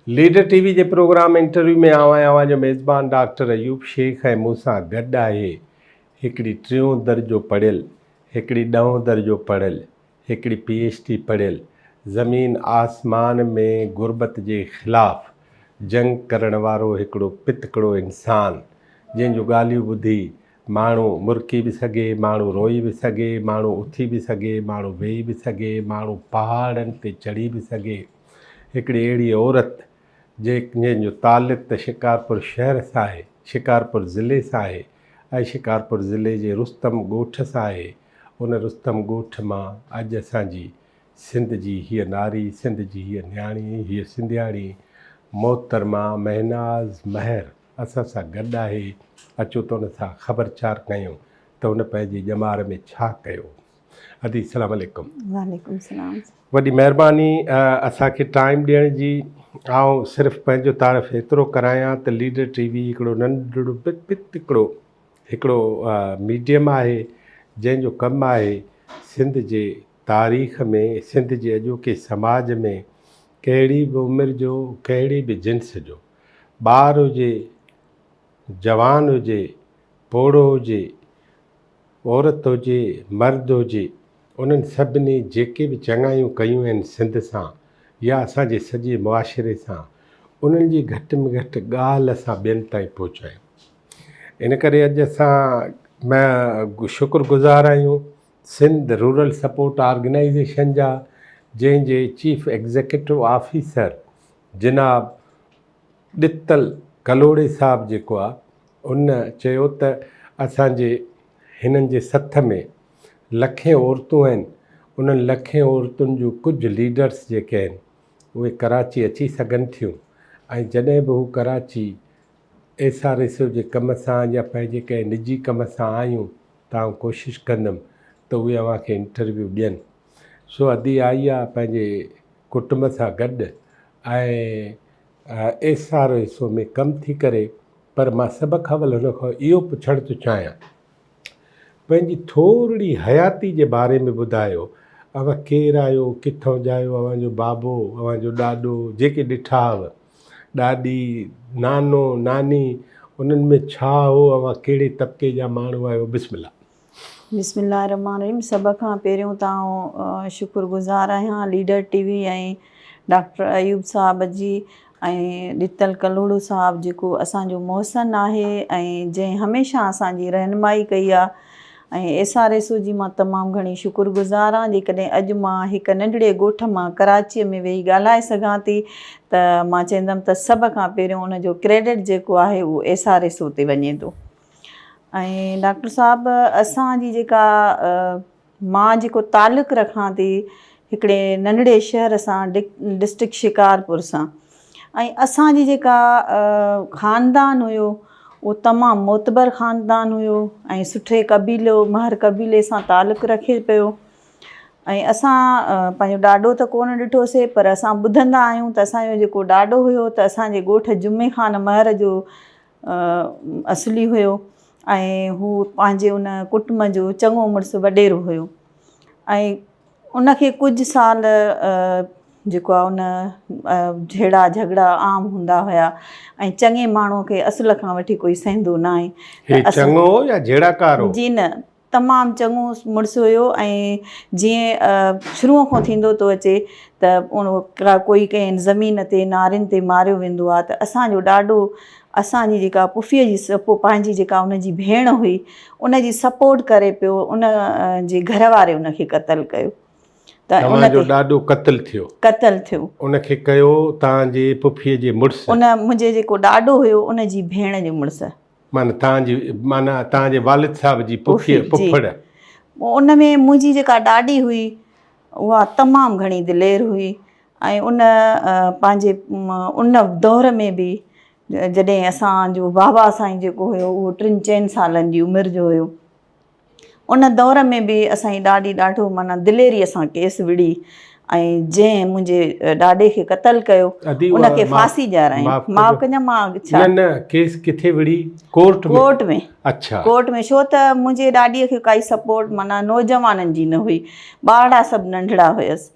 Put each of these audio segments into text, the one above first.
Leader TV जे programme interview में आवां जो मेज़बान डॉक्टर अयूब शेख ऐं मूंसां गॾु आहे हिकिड़ी 3 दर्जो पढ़ियल, हिकिड़ी 9 दर्जो पढ़ियल, हिकिड़ी PhD पढ़ियल, ज़मीन आसमान में गुरबत जे ख़िलाफ़ जंग करण वारो हिकिड़ो पितकड़ो इंसान जंहिंजो ॻाल्हियूं ॿुधी माण्हू मुरकी बि सघे, माण्हू रोई बि सघे, माण्हू उथी बि सघे, माण्हू वेही बि सघे, माण्हू पहाड़नि ते चढ़ी बि सघे। हिकिड़ी अहिड़ी औरत जंहिंजो ताल्लुक़ त शिकारपुर शहर सां आहे, शिकारपुर ज़िले सां आहे ऐं शिकारपुर ज़िले जे रुस्तम ॻोठ सां आहे। उन रुस्तम ॻोठ मां अॼु असांजी सिंध जी हीअ नारी, सिंध जी हीअ न्याणी, हीअ सिंधियाणी मोहतरमा महनाज़ महर असां सां गॾु आहे। अचो त उन सां ख़बरचार कयूं त उन पंहिंजी ॼमार में छा कयो। अदी सलाम अलैकुम। वालेकुम सलाम। वॾी महिरबानी असांखे टाइम ॾियण जी। आउं सिर्फ़ु पंहिंजो तारीफ़ एतिरो करायां त लीडर टीवी हिकिड़ो नंढड़ो हिकिड़ो मीडियम आहे जंहिंजो कमु आहे सिंध जे तारीख़ में, सिंध जे अॼोके समाज में कहिड़ी बि उमिरि जो, कहिड़ी बि जिन्स जो, ॿार हुजे, जवान हुजे, पोड़ो हुजे, औरत हुजे, मर्द हुजे, उन्हनि सभिनी जेके बि चङायूं कयूं आहिनि सिंध सां या असांजे सॼे मुआशिरे सां, उन्हनि जी घटि में घटि ॻाल्हि असां ॿियनि ताईं पहुचायूं। इन करे अॼु असां शुक्रगुज़ार आहियूं सिंध रूरल सपोर्ट ऑर्गेनाइज़ेशन जा, जंहिंजे चीफ एग्ज़ीक्यूटिव ऑफिसर जनाब ॾितल कलोड़े साहब जेको आहे, उन चयो त असांजे हिननि जे सथ में लखें औरतूं आहिनि। उन्हनि लखें औरतुनि जूं कुझु लीडर्स जेके आहिनि उहे कराची अची सघनि थियूं ऐं जॾहिं बि हू कराची SRSO जे कम सां या पंहिंजे कंहिं निजी कम सां आयूं त आउं कोशिशि कंदुमि त उहे अव्हांखे इंटरव्यू ॾियनि। सो अदी आई आहे पंहिंजे कुटुंब सां गॾु ऐं SRSO में कमु थी करे, पर मां सभ खां वधीक हुन खां इहो पुछणु थो चाहियां, पंहिंजी थोरी हयाती जे बारे में ॿुधायो। अव्हां केरु आहियो, किथां जा आहियो, अव्हांजो बाबो, अव्हांजो ॾाॾो, जेके ॾिठा हुअव, ॾाॾी, नानो, नानी, उन्हनि में छा हो, अव्हां कहिड़े तबिके जा माण्हू आहियो। बिस्मिल्लाह। बिस्मिल्लाहिर्रहमानिर्रहीम। सभ खां पहिरियों तव्हां शुक्रगुज़ार आहियां लीडर टीवी ऐं डॉक्टर अयूब साहब जी ऐं ॾितल कलोड़ो साहब जेको असांजो मोहसिन आहे ऐं जंहिं हमेशह असांजी रहनुमाई कई आहे, ऐं SRSO जी मां तमामु घणी शुक्रगुज़ार आहियां। जेकॾहिं अॼु मां हिकु नंढड़े ॻोठ मां कराचीअ में वेही ॻाल्हाए सघां थी त मां चवंदमि त सभ खां पहिरियों उनजो क्रेडिट जेको आहे उहो SRSO ते वञे थो। ऐं डॉक्टर साहब, असांजी जेका मां जेको ताल्लुक़ु रखां थी हिकिड़े नंढड़े शहर सां, डिस्ट्रिक्ट शिकारपुर सां, ऐं असांजी जेका ख़ानदान हुयो उहो तमामु मोतबर ख़ानदान हुयो ऐं सुठे क़बीलो महर क़बीले सां ताल्लुक़ु रखे पियो। ऐं असां पंहिंजो ॾाॾो त कोन ॾिठोसीं, पर असां ॿुधंदा आहियूं त असांजो जेको ॾाॾो हुयो त असांजे ॻोठ जुमे ख़ान महर जो असली हुयो ऐं हू पंहिंजे उन कुटुंब जो चङो मुड़ुसु वॾेरो हुयो। ऐं उनखे कुझु साल जेको आहे उन झेड़ा झगड़ा आम हूंदा हुया ऐं चङे माण्हूअ खे असुल खां वठी कोई सहंदो न आहे। चङो या झेड़ाकार हो? जी न, तमामु चङो मुड़ुसु हुयो। ऐं जीअं शुरूअ खां थींदो थो अचे त कोई कंहिं ज़मीन ते नारियुनि ते मारियो वेंदो आहे त असांजो ॾाॾो असांजी जेका पुफीअ जी पंहिंजी जेका उनजी भेण हुई उनजी सपोर्ट करे पियो, उन जे घर वारे उनखे क़तलु कयो। त उनजो ॾाॾो क़तलु थियो? उनखे कयो तव्हांजे पुफीअ जे मुड़ुसु? उन मुंहिंजे जेको ॾाॾो हुयो उनजी भेण जो मुड़ुसु, माना तव्हांजे वालिद साहब जी पुफड़। उन में मुंहिंजी जेका ॾाॾी हुई उहा तमामु घणी दिलेर हुई ऐं उन पंहिंजे उन दौर में बि जॾहिं असांजो बाबा साईं जेको हुयो उहो 3-4 सालनि जी उमिरि जो हुयो, उन दौर में बि असांजी ॾाॾी ॾाढो माना दिलेरीअ सां केस विड़ी ऐं जंहिं मुंहिंजे ॾाॾे खे क़तलु कयो उनखे फांसी ॾियाराई। माफ़ कजां, मां छा न केस किथे विड़ी? कोर्ट में? अच्छा, कोर्ट में। छो त मुंहिंजे ॾाॾीअ खे काई सपोर्ट माना नौजवाननि जी न हुई, ॿारड़ा सभु नंढड़ा हुयसि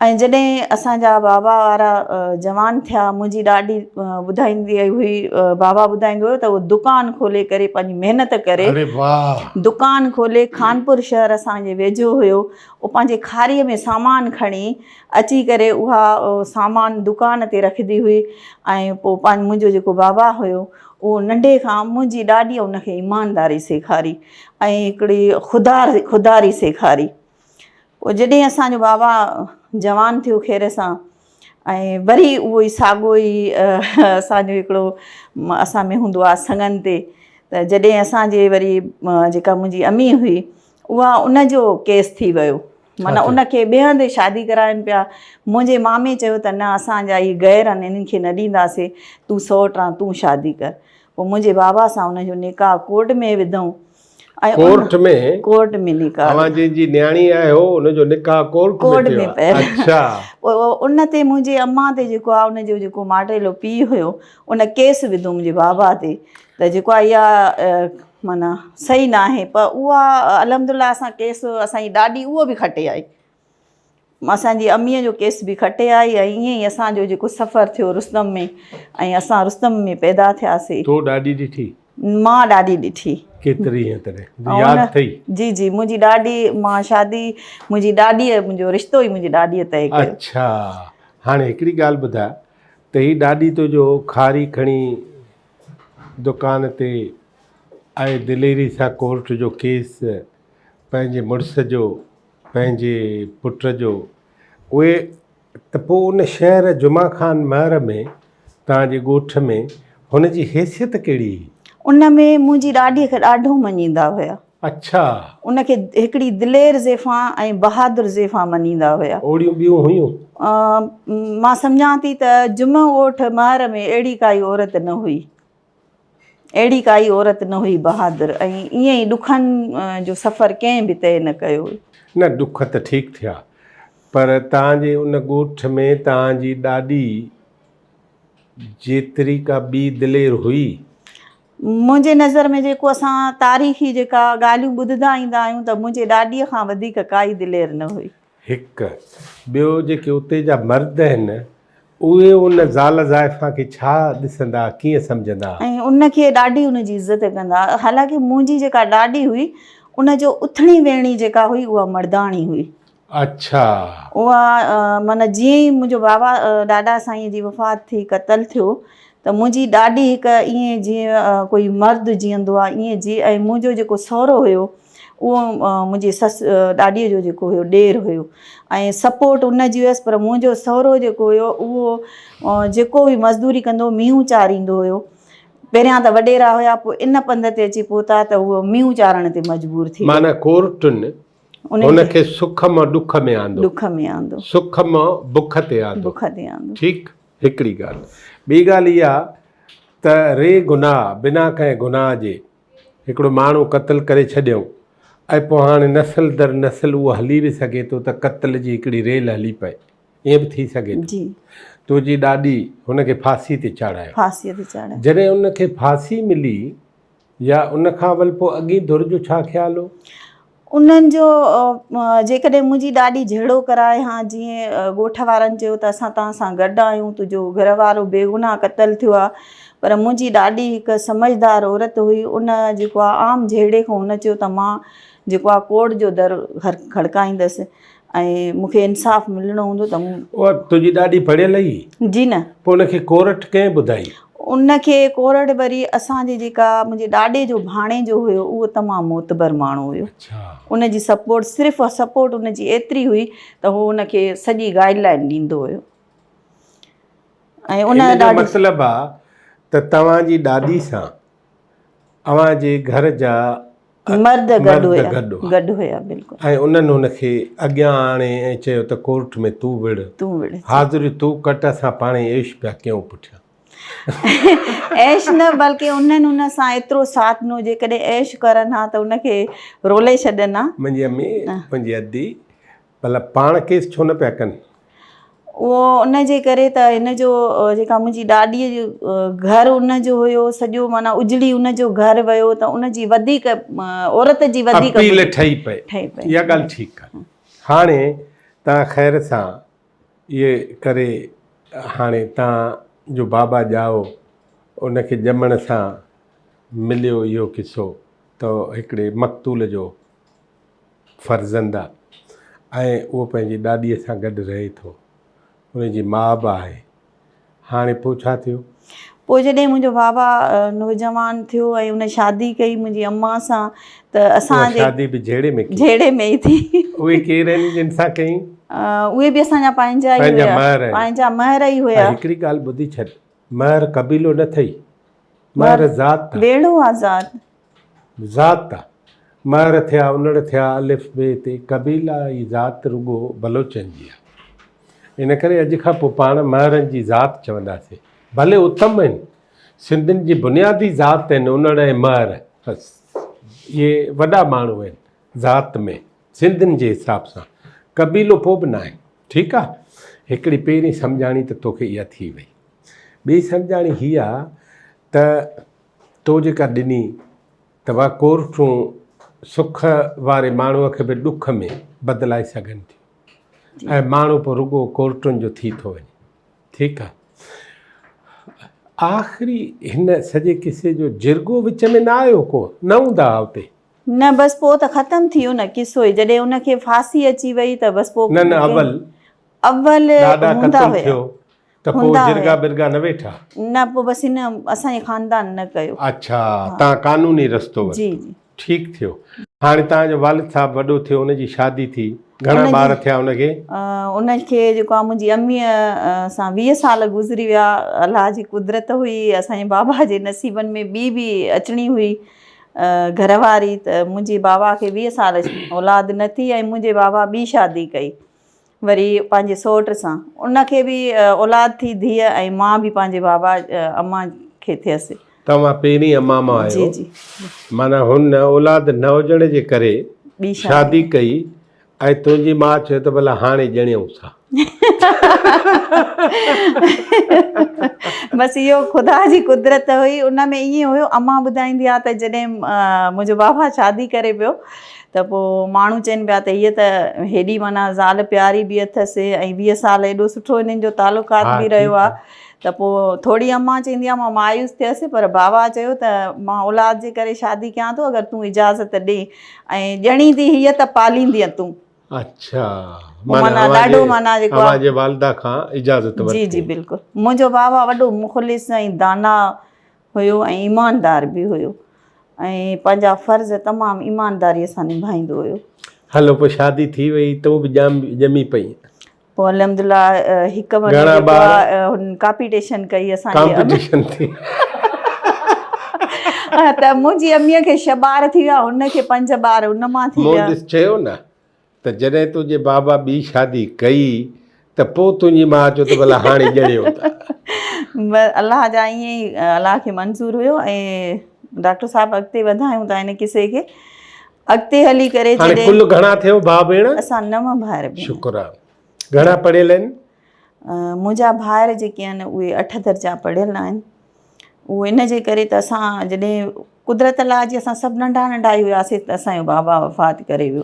ऐं जॾहिं असांजा बाबा वारा जवान थिया, मुंहिंजी ॾाॾी ॿुधाईंदी हुई, बाबा ॿुधाईंदो हुयो त उहो दुकानु खोले करे पंहिंजी महिनत करे अरे वाह, दुकानु खोले, कानपुर शहर असांजे वेझो हुयो, उहो पंहिंजे खारीअ में सामान खणी अची करे उहा सामान दुकान ते रखंदी हुई। ऐं पोइ मुंहिंजो जेको बाबा हुयो उहो नंढे खां मुंहिंजी ॾाॾीअ उनखे ईमानदारी सेखारी ऐं हिकिड़ी ख़ुदारी सेखारी। पोइ जॾहिं असांजो बाबा जवान थियो ख़ैर सां, ऐं वरी उहो ई साॻियो ई असांजो हिकिड़ो असां में हूंदो आहे सङनि ते, त जॾहिं असांजे वरी जेका मुंहिंजी अम्मी हुई उहा उनजो केस थी वियो, माना उनखे ॿिए हंधि शादी कराइनि पिया। मुंहिंजे मामे चयो त न, असांजा इहे गैर आहिनि, इन्हनि खे न ॾींदासीं, तूं सौट आं, तूं शादी कर। पोइ मुंहिंजे बाबा सां उनजो निकाह कोर्ट में विधऊं ऐं कोर्ट में निकाह, जंहिंजी न्याणी आहे हो उनजो निकाह कोर्ट में पियो। अच्छा। उन ते मुंहिंजे अम्मा ते जेको आहे उनजो जेको माटेलो पीउ हुयो उन केस विधो मुंहिंजे बाबा ते, त जेको आहे इहा माना सही न आहे। पर उहा अलहमदिल्ला असां केस, असांजी ॾाॾी उहो बि खटे आई, असांजी अम्मीअ जो केस बि खटे आई, ऐं ईअं ई असांजो जेको सफ़र थियो रुस्तम में, ऐं असां रुस्तम में पैदा थियासीं। तो ॾाढी ॾिठी? मां ॾाढी ॾिठी। केतिरी यादि अथई? जी जी, मुंहिंजी ॾाॾी, मां शादी मुंहिंजी ॾाॾीअ, मुंहिंजो रिश्तो ई मुंहिंजी ॾाॾीअ तय कयो। अच्छा, हाणे हिकिड़ी ॻाल्हि ॿुधाए त ही ॾाॾी तुंहिंजो खारी खणी दुकान ते ऐं दिलेरी सां कोर्ट जो केस पंहिंजे मुड़ुस जो, पंहिंजे पुट जो, उहे त पोइ उन शहर जुमा खान महर में तव्हांजे ॻोठ में हुनजी हैसियत कहिड़ी हुई? उन में मुंहिंजी ॾाॾीअ खे ॾाढो मञींदा हुया। अच्छा। उनखे हिकिड़ी दिलेर ज़ेफ़ा ऐं बहादुर ज़ेफ़ा मञींदा हुया। ओड़ियूं ॿियूं हुयूं? मां सम्झां थी त जुम्मो ॻोठ महर में अहिड़ी काई औरत न हुई, अहिड़ी काई औरत न हुई बहादुर, ऐं ईअं ई ॾुखनि जो सफ़र कंहिं बि तय न कयो। न, ॾुख त ठीकु थिया, पर तव्हांजे उन ॻोठ में तव्हांजी ॾाॾी जेतिरी का ॿी दिलेर हुई? मुंहिंजे नज़र में जेको असां तारीख़ी जेका ॻाल्हियूं ॿुधंदा ईंदा आहियूं त मुंहिंजे ॾाॾीअ खां वधीक काई दिलेर न हुई। हिकु ॿियो, जेके उते जा मर्द आहिनि उहे उन ज़ाल ज़ाइफ़ा खे छा ॾिसंदा, कीअं सम्झंदा? ऐं उनखे ॾाढी उनजी इज़त कंदा। हालांकि मुंहिंजी जेका ॾाॾी हुई उनजो उथणी वेहणी जेका हुई उहा मर्दाणी हुई। अच्छा। उहा माना जीअं ई मुंहिंजो बाबा ॾाॾा साईं जी वफ़ात थी, क़तल थियो, त मुंहिंजी ॾाॾी हिकु ईअं जीअं कोई मर्द जीअंदो आहे ईअं जी। ऐं मुंहिंजो जेको सहुरो हुयो उहो मुंहिंजी ससु ॾाॾीअ जो जेको हुयो ॾेर हुयो, ऐं सपोर्ट उनजी हुयसि। पर मुंहिंजो सहुरो जेको हुयो उहो जेको बि मज़दूरी कंदो मींहुं चारींदो हुयो। पहिरियां त वॾेरा हुया, पोइ इन पंध ते अची पहुता त उहो मींहुं चारण ते मजबूर थी। माना कोर्टुनि उनखे सुख मां ॾुख में आंदो, सुख मां बुख ते आंदो। ठीकु। हिकिड़ी ॻाल्हि, ॿी ॻाल्हि इहा त रे गुनाह, बिना कंहिं गुनाह जे हिकिड़ो माण्हू क़तल करे छॾियऊं, ऐं पोइ हाणे नस्ल दर नस्ल उहो हली बि सघे थो त क़तल जी हिकिड़ी रेल हली पए, ईअं बि थी सघे थो। तुंहिंजी ॾाॾी हुनखे फांसी ते चाढ़ायो, जॾहिं उनखे फांसी मिली या उनखां वरी पोइ अॻी धुर जो छा ख़्यालु हो? उन्हनि जो जेकॾहिं मुंहिंजी ॾाॾी जहिड़ो कराए, हा जीअं ॻोठ वारनि चयो त असां तव्हां सां गॾु आहियूं, तुंहिंजो घर वारो बेगुनाह क़तल थियो आहे, पर मुंहिंजी ॾाॾी हिकु समझदार औरत हुई। उन जेको आहे आम जहिड़े खां हुन चयो त मां जेको आहे कोर्ट जो दर खड़काईंदसि ऐं मूंखे इंसाफ़ मिलणो हूंदो त। तुंहिंजी ॾाॾी पढ़ियल हुई? जी न। पोइ उनखे कोर्ट कंहिं ॿुधाई? उनखे कोर्ट वरी असांजे जेका मुंहिंजे ॾाॾे जो भाणे जो हुयो उहो तमामु मोतबर माण्हू हुयो। उनजी सपोर्ट, सिर्फ़ु सपोर्ट उनजी एतिरी हुई त उहो उनखे सॼी गाइडलाइन ॾींदो हुयो। ऐं उन मतिलबु आहे त तव्हांजी ॾाॾी सां अव्हांजे घर जा मर्द गॾु हुया बिल्कुलु। ऐं उन्हनि हुनखे अॻियां आणे ऐं चयो त कोर्ट में तूं विड़, हाज़िरी तूं कट, असां पाण ई ऐश पिया कयूं पुठियां। ऐश न, बल्कि उन्हनि हुन सां एतिरो साथ ॾिनो, जेकॾहिं ऐश करनि हा त उनखे रोले छॾनि हा। मुंहिंजी अम्मी, मुंहिंजी अदी भला पाण केस छो न पिया कनि? उहो उनजे करे त हिनजो जेका मुंहिंजी ॾाॾीअ जो घरु उनजो हुयो सॼो, माना उजड़ी उनजो घरु वियो, त उनजी वधीक औरत जी वधीक अपील ठही पए। इहा ॻाल्हि ठीकु आहे। हाणे तव्हां ख़ैर सां इहे करे हाणे तव्हांजो बाबा ॼाओ उनखे ॼमण सां मिलियो इहो किसो त हिकिड़े मक़तूल जो फर्ज़ंद आहे ऐं उहो पंहिंजी ॾाॾीअ सां गॾु रहे थो, उनजी माउ बि आहे। हाणे पोइ छा थियो? पोइ जॾहिं मुंहिंजो बाबा नौजवान थियो ऐं उन शादी कई मुंहिंजी अम्मा सां त असांजे शादी बि जहिड़े में कई? जहिड़े में ई थी। उहे केरु आहिनि जिन सां कई? उहे बि असांजा पंहिंजा ई हुया, पंहिंजा महर ई हुया। हिकिड़ी ॻाल्हि ॿुधी छॾ, महर कबीलो न अथई, महर ज़ात बेड़ो आज़ाद ज़ात आहे। महर थिया उनड़ थिया अलिफ बे ते, कबीला जी ज़ात रुगो बलोचनि जी आहे। इन करे अॼु खां पोइ पाण महरनि जी ज़ात चवंदासीं, भले उत्तम आहिनि, सिंधियुनि जी बुनियादी ज़ात आहिनि उनड़ ऐं महर, बसि इहे वॾा माण्हू आहिनि ज़ात में सिंधियुनि जे हिसाब सां, कबीलो पोइ बि न आहे। ठीकु आहे, हिकिड़ी पहिरीं सम्झाणी त तोखे इहा थी वई। ॿी सम्झाणी हीअ आहे त तो जेका ॾिनी त उहा कोर्टूं सुख वारे माण्हूअ खे बि ॾुख में बदिलाए सघनि थियूं ऐं माण्हू पोइ रुगो कोर्टुनि जो थी थो वञे। ठीकु आहे, आख़िरी हिन सॼे किसे जो जिरगो विच में न आयो, को न हूंदा हुते? न, बसि पोइ त ख़तमु थी वियो न किसो ई। जॾहिं उनखे फांसी अची वई त बसि पोइ न अव्वल हूंदा हुया त पोइ जिरगा बिरगा न वेठा? न, पोइ बसि हिन असांजे ख़ानदान न कयो। अच्छा, तव्हां कानूनी रस्तो? जी जी, ठीकु थियो। हाणे तव्हांजो वालिद साहबु वॾो थियो, उनजी शादी थी, घणा ॿार थिया उनखे? उनखे जेको आहे मुंहिंजी अम्मीअ सां 20 साल गुज़री विया। अलाह जी कुदरत हुई, असांजे बाबा जे नसीबनि में ॿी बि अचणी हुई घरवारी, त मुंहिंजे बाबा खे 20 साल औलाद न थी ऐं मुंहिंजे बाबा ॿी शादी कई वरी पंहिंजे सौट सां, उनखे बि औलाद थी धीअ, ऐं मां बि पंहिंजे बाबा अम्मा खे थियसि। तव्हां पहिरीं अम्मा मां आहियो? जी जी, माना हुन औलाद न हुजण जे करे ॿी शादी कई ऐं तुंहिंजी माउ चयो त भला हाणे ॼणियूं सां। बसि इहो ख़ुदा जी कुदरत हुई। उन में ईअं हुयो, अम्मा ॿुधाईंदी आहे त जॾहिं मुंहिंजो बाबा शादी करे पियो त पोइ माण्हू चवनि पिया त हीअ त हेॾी माना ज़ाल प्यारी बि अथसि ऐं 20 साल एॾो सुठो हिननि जो तालुकात बि रहियो आहे। त पोइ थोरी अम्मा चवंदी आहे मां मायूस थियसि, पर बाबा चयो त मां औलाद जे करे शादी कयां थो, अगरि तूं इजाज़त ॾे ऐं ॼणींदी हीअ त पालींदीअ तूं। अच्छा, माना ॾाढो माना जेको आहे वालिदा खां इजाज़त वरिती? जी जी, बिल्कुलु। मुंहिंजो बाबा वॾो मुख़लिस ऐं दाना हुयो ऐं ईमानदार बि हुयो ऐं पंहिंजा फ़र्ज़ तमामु ईमानदारीअ सां निभाईंदो हुयो। हलो, पोइ शादी थी वई, तूं बि ॼमी पई? पोइ अल्हम्दुलिल्लाह हिकु महिनो कॉम्पिटिशन कई असांजे त मुंहिंजी अम्मीअ खे 6 ॿार थी विया, हुनखे 5 ॿार हुन मां थी विया। चयो न त जॾहिं तुंहिंजे बाबा ॿी शादी कई त पोइ तुंहिंजी माउ चयो त भला हाणे ॼणियो था। अलाह जा ईअं ई अलाह खे मंज़ूर हुयो। ऐं डॉक्टर साहब अॻिते वधायूं था हिन किसे खे, अॻिते हली करे कुल घणा थियो भाउ भेण? असां 9 भाइर भेण। शुक्र आहे। घणा पढ़ियल आहिनि? मुंहिंजा भाइर जेके आहिनि उहे 8 दर्जा पढ़ियल आहिनि। उहो इन जे करे त असां जॾहिं कुदरत अलाह जी असां सभु नंढा नंढा ई हुआसीं त असांजो बाबा वफ़ात करे वियो।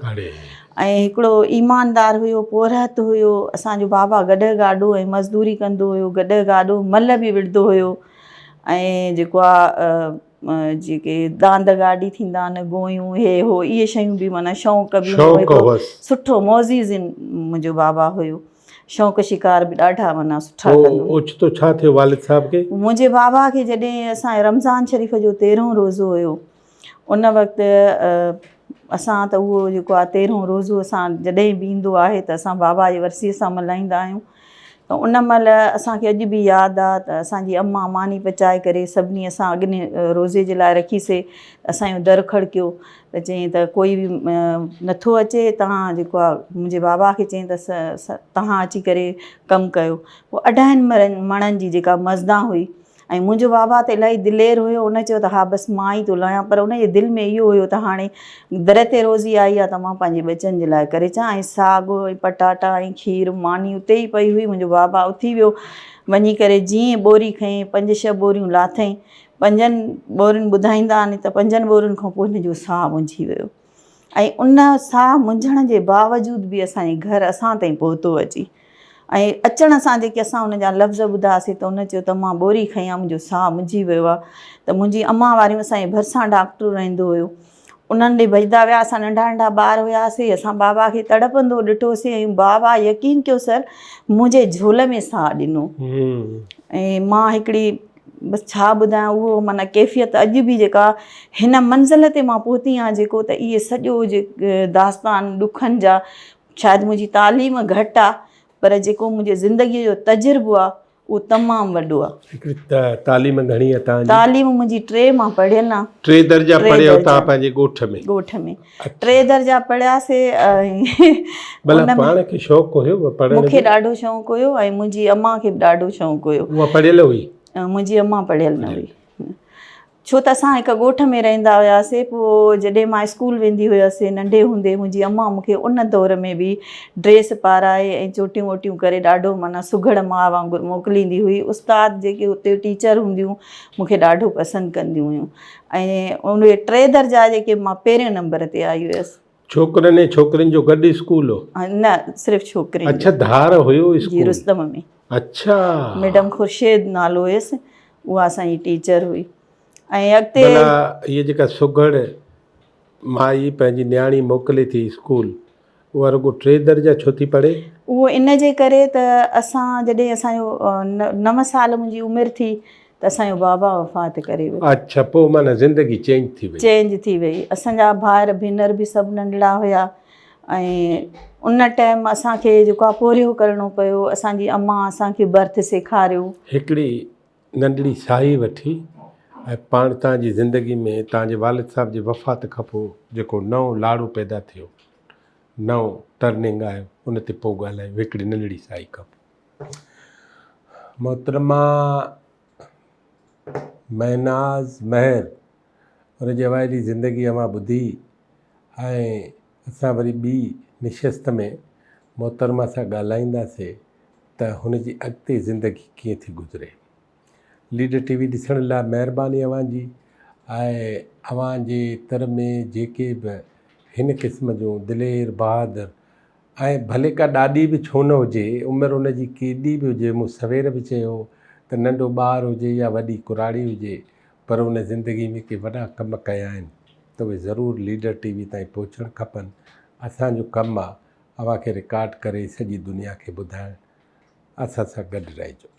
ऐं हिकिड़ो ईमानदार हुयो, पोरहत हुयो। असांजो बाबा गॾु गाॾो ऐं मज़दूरी कंदो हुयो, गॾु गाॾो मल बि विढ़ंदो हुयो। ऐं जेको आहे जेके दांद गाॾी थींदा आहिनि, गोयूं हे हो, इहे शयूं बि माना शौक़ु बि सुठो मोज़ीज़ मुंहिंजो बाबा हुयो। शौक़ु शिकार बि ॾाढा माना सुठा कंदो। ओचितो छा थियो वालिद साहब खे? मुंहिंजे बाबा खे जॾहिं असांजे रमज़ान शरीफ़ जो 13हों रोज़ो हुयो, उन वक़्तु असां त उहो जेको आहे 13हों रोज़ो असां जॾहिं बि ईंदो आहे त असां बाबा जी वरसीअ सां मल्हाईंदा आहियूं। त उन महिल असांखे अॼु बि यादि आहे त असांजी अम्मा मानी पचाए करे सभिनी असां अॻिने रोज़े जे लाइ रखीसीं। असांजो दर खड़कियो त चईं त कोई बि नथो अचे, तव्हां जेको आहे मुंहिंजे बाबा खे चईं त तव्हां अची करे कमु कयो। पोइ 28 मणनि जी जेका मज़दा हुई ऐं मुंहिंजो बाबा त इलाही दिलेर हुयो, उन चयो त हा बसि मां ई थो लाहियां, पर उनजे दिलि में इहो हुयो त हाणे दर ते रोज़ी आई आहे त मां पंहिंजे बचनि जे लाइ करे अचां। ऐं साग ऐं पटाटा ऐं खीर मानी उते ई पई हुई। मुंहिंजो बाबा उथी वियो, वञी करे जीअं बोरी खईं, 5-6 बोरियूं लाथईं। 5 बोरियुनि ॿुधाईंदा आहिनि त 5 बोरियुनि खां पोइ हिनजो साह मुंझी वियो। ऐं उन साह मुंझण जे बावजूद बि असांजे घर असां ताईं पहुतो अची। ऐं अचण सां जेके असां हुन जा लफ़्ज़ ॿुधासीं त हुन चयो त मां ॿोरी खयां, मुंहिंजो साहु मुंझी वियो आहे। त मुंहिंजी अम्मा वारियूं असांजे भरिसां डॉक्टर रहंदो हुयो, उन्हनि ॾे भॼंदा विया। असां नंढा नंढा ॿार हुआसीं, असां बाबा खे तड़पंदो ॾिठोसीं ऐं बाबा यकीन कयो सर मुंहिंजे झोल में साहु ॾिनो। ऐं मां हिकिड़ी बसि छा ॿुधायां, उहो माना कैफ़ियत अॼु बि जेका हिन मंज़िल ते मां पहुती आहियां जेको, त इहे सॼो दास्तान ॾुखनि जा, शायदि मुंहिंजी तालीम घटि आहे पर जेको मुंहिंजे ज़िंदगीअ जो तजुर्बो आहे उहो तमामु वॾो आहे। हिकिड़ी तालीम घणी आहे तव्हांजी? तालीम मुंहिंजी 3 मां पढ़ियल आहे। 3 दर्जा पढ़ियो तव्हां पंहिंजे ॻोठ में? ॻोठ में 3 दर्जा पढ़ियासीं। भला पाण खे शौक़ु हुयो पढ़ण जो? मूंखे ॾाढो शौक़ु हुयो ऐं मुंहिंजी अम्मा खे बि ॾाढो शौक़ु हुयो। उहा पढ़ियल हुई? मुंहिंजी अम्मा पढ़ियल न हुई, छो त असां हिकु ॻोठ में रहंदा हुआसीं। पोइ जॾहिं मां स्कूल वेंदी हुअसि नंढे हूंदे, मुंहिंजी अम्मा मूंखे उन दौर में बि ड्रेस पाराए ऐं चोटियूं वोटियूं करे ॾाढो माना सुघड़ माउ वांगुरु मोकिलींदी हुई। उस्ताद जेके हुते टीचर हूंदियूं मूंखे ॾाढो पसंदि कंदियूं हुयूं। ऐं उन 3 दर्जा जेके मां पहिरें नंबर ते आई हुयसि। छोकिरनि ऐं छोकिरियुनि जो गॾु स्कूल हो? न, सिर्फ़ु छोकिरियुनि। अच्छा, धार हुयो स्कूल? रुस्तम में। अच्छा। मैडम खुर्शेद नालो हुयसि, उहा असांजी टीचर हुई। ऐं अॻिते इहे जेका सुघड़ माई पंहिंजी न्याणी मोकिले थी स्कूल, उहा रुॻो 3 दर्जा छो थी पढ़े? उहो इन जे करे त असां जॾहिं असांजो 9 साल मुंहिंजी उमिरि थी त असांजो बाबा वफ़ात करे वियो। अच्छा, पोइ माना ज़िंदगी चेंज थी वई। असांजा भाउर भेनर बि सभु नंढड़ा हुया ऐं उन टाइम असांखे जेको आहे पोरियो करिणो पियो। असांजी अम्मा असांखे बर्थ सेखारियो। हिकिड़ी नंढड़ी साई वठी ऐं पाण तव्हांजी ज़िंदगी में तव्हांजे वालिद साहिब जे वफ़ात खां पोइ जेको नओं लाड़ो पैदा थियो, नओं टर्निंग आयो, उन ते पोइ ॻाल्हायूं हिकिड़ी नंढड़ी साई खां पोइ। मोहतरमा महनाज़ महर हुनजे अवाइली ज़िंदगी मां ॿुधी ऐं असां वरी ॿी निशस्त में मोहतरमा सां ॻाल्हाईंदासीं त हुनजी अॻिते ज़िंदगी कीअं थी गुज़रे। लीडर टीवी ॾिसण लाइ महिरबानी अव्हांजी। ऐं अव्हांजे तर में जेके बि हिन क़िस्म जूं दिलेर बहादुर ऐं भले का ॾाॾी बि छो न हुजे, उमिरि हुनजी केॾी बि हुजे, मूं सवेर बि चयो त नंढो ॿारु हुजे या वॾी कुराड़ी हुजे, पर उन ज़िंदगी में के वॾा कम कया आहिनि त उहे ज़रूरु लीडर टीवी ताईं पहुचणु खपनि। असांजो कमु आहे अव्हांखे रिकॉर्ड करे सॼी दुनिया खे ॿुधाइणु। असां सां गॾु रहिजो।